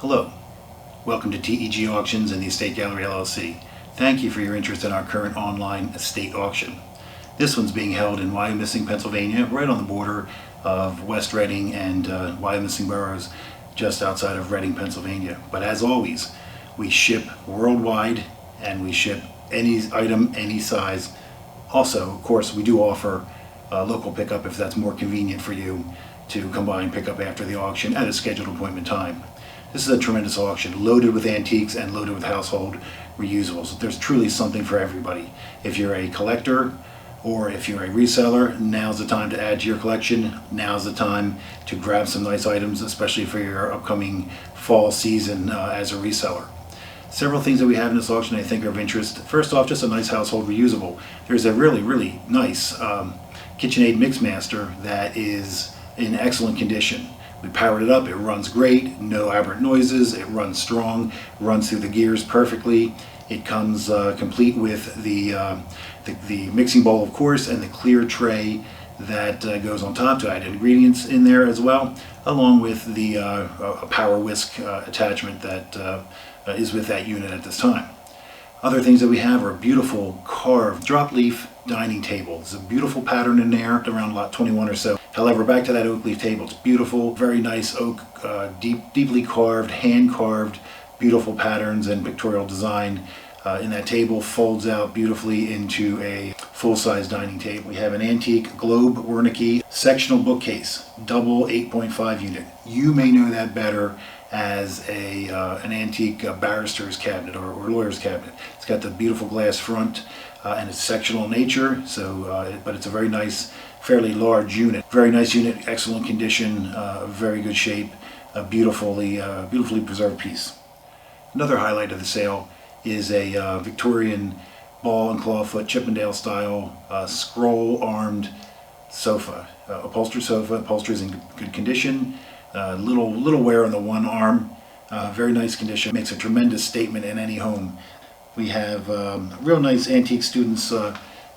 Hello, welcome to TEG Auctions and the Estate Gallery LLC. Thank you for your interest in our current online estate auction. This one's being held in Wyomissing, Pennsylvania, right on the border of West Reading and Wyomissing boroughs, just outside of Reading, Pennsylvania. But as always, we ship worldwide and we ship any item, any size. Also, of course, we do offer local pickup if that's more convenient for you to come by and pick up after the auction at a scheduled appointment time. This is a tremendous auction, loaded with antiques and loaded with household reusables. There's truly something for everybody. If you're a collector or if you're a reseller, now's the time to add to your collection. Now's the time to grab some nice items, especially for your upcoming fall season as a reseller. Several things that we have in this auction I think are of interest. First off, just a nice household reusable. There's a really nice KitchenAid Mixmaster that is in excellent condition. We powered it up, it runs great, no aberrant noises, it runs strong, runs through the gears perfectly. It comes complete with the mixing bowl, of course, and the clear tray that goes on top to add ingredients in there as well, along with the power whisk attachment that is with that unit at this time. Other things that we have are a beautiful carved drop leaf dining table. There's a beautiful pattern in there, around lot 21 or so. However, back to that oak leaf table. It's beautiful, very nice oak, deeply carved, hand carved, beautiful patterns and pictorial design in that table. Folds out beautifully into a full-size dining table. We have an antique Globe Wernicke sectional bookcase, double 8.5 unit. You may know that better as an antique barrister's cabinet or lawyer's cabinet. It's got the beautiful glass front and it's sectional in nature, so but it's a very nice, fairly large unit. Very nice unit, excellent condition, very good shape, a beautifully preserved piece. Another highlight of the sale is a Victorian ball and clawfoot Chippendale style scroll-armed sofa, upholstered sofa. Upholstery is in good condition. Little wear on the one arm, very nice condition, makes a tremendous statement in any home. We have a real nice antique student's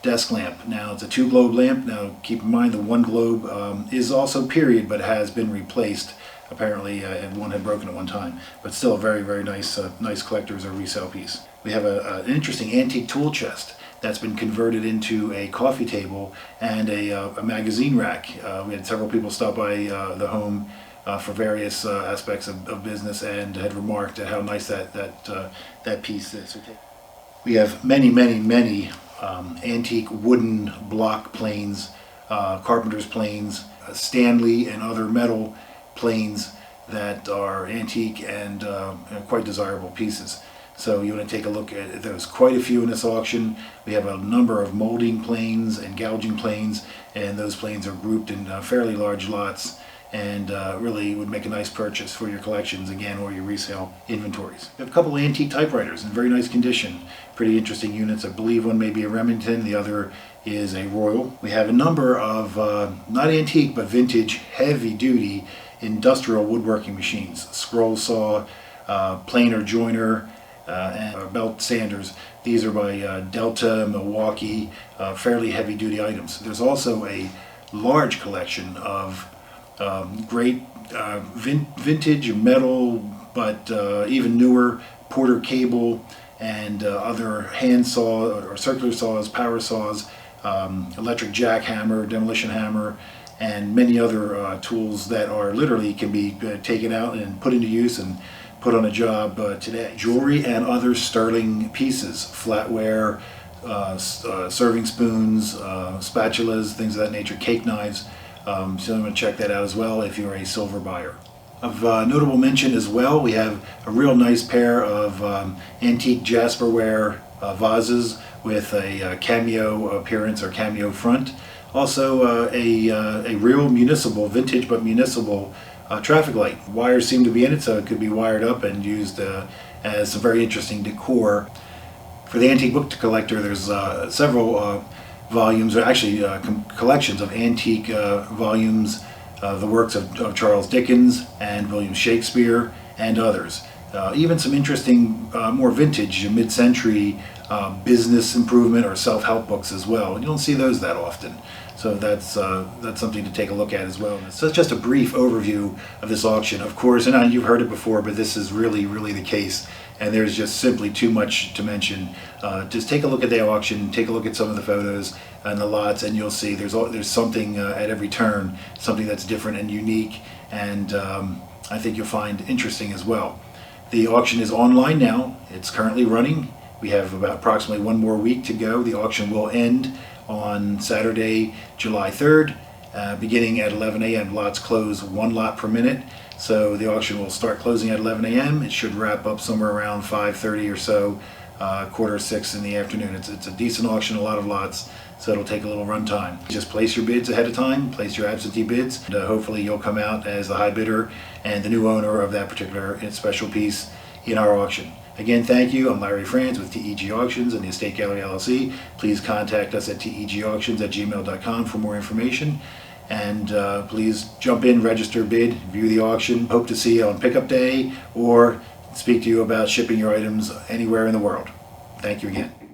desk lamp. Now it's a 2-globe lamp. Now keep in mind the one globe is also period, but has been replaced. Apparently and one had broken at one time, but still a very nice nice collector's or resale piece. We have an interesting antique tool chest that's been converted into a coffee table and a magazine rack. We had several people stop by the home for various aspects of business and had remarked at how nice that piece is. We have many antique wooden block planes, carpenter's planes, Stanley and other metal planes that are antique and quite desirable pieces. So you want to take a look at, there's quite a few in this auction. We have a number of molding planes and gouging planes, and those planes are grouped in fairly large lots and really would make a nice purchase for your collections again or your resale inventories. We have a couple of antique typewriters in very nice condition, pretty interesting units. I believe one may be a Remington, the other is a Royal. We have a number of not antique but vintage heavy duty industrial woodworking machines, scroll saw, planer joiner, and belt sanders. These are by Delta, Milwaukee, fairly heavy duty items. There's also a large collection of great vintage metal, but even newer Porter cable and other hand saw or circular saws, power saws, electric jackhammer, demolition hammer, and many other tools that are literally can be taken out and put into use and put on a job today. Jewelry and other sterling pieces, flatware, serving spoons, spatulas, things of that nature, cake knives. So I'm going to check that out as well if you're a silver buyer. Of notable mention as well, we have a real nice pair of antique jasperware vases with a cameo appearance or cameo front. Also a real municipal, vintage but municipal traffic light. Wires seem to be in it, so it could be wired up and used as some very interesting decor. For the antique book collector, there's several volumes, or actually collections of antique volumes, the works of Charles Dickens and William Shakespeare and others. Even some interesting, more vintage, mid-century business improvement or self-help books as well. You don't see those that often. So that's something to take a look at as well. So it's just a brief overview of this auction. Of course, and you've heard it before, but this is really the case. And there's just simply too much to mention. Just take a look at the auction, take a look at some of the photos and the lots, and you'll see there's something at every turn, something that's different and unique, and I think you'll find interesting as well. The auction is online now. It's currently running. We have about approximately one more week to go. The auction will end on Saturday, July 3rd, beginning at 11 a.m. Lots close 1 lot per minute. So the auction will start closing at 11 a.m. It should wrap up somewhere around 5:30 or so, 5:45 in the afternoon. It's a decent auction, a lot of lots, so it'll take a little run time. Just place your bids ahead of time, place your absentee bids, and hopefully you'll come out as the high bidder and the new owner of that particular special piece in our auction. Again, thank you. I'm Larry Franz with TEG Auctions and the Estate Gallery LLC. Please contact us at tegauctions@gmail.com for more information. And please jump in, register, bid, view the auction. Hope to see you on pickup day or speak to you about shipping your items anywhere in the world. Thank you again.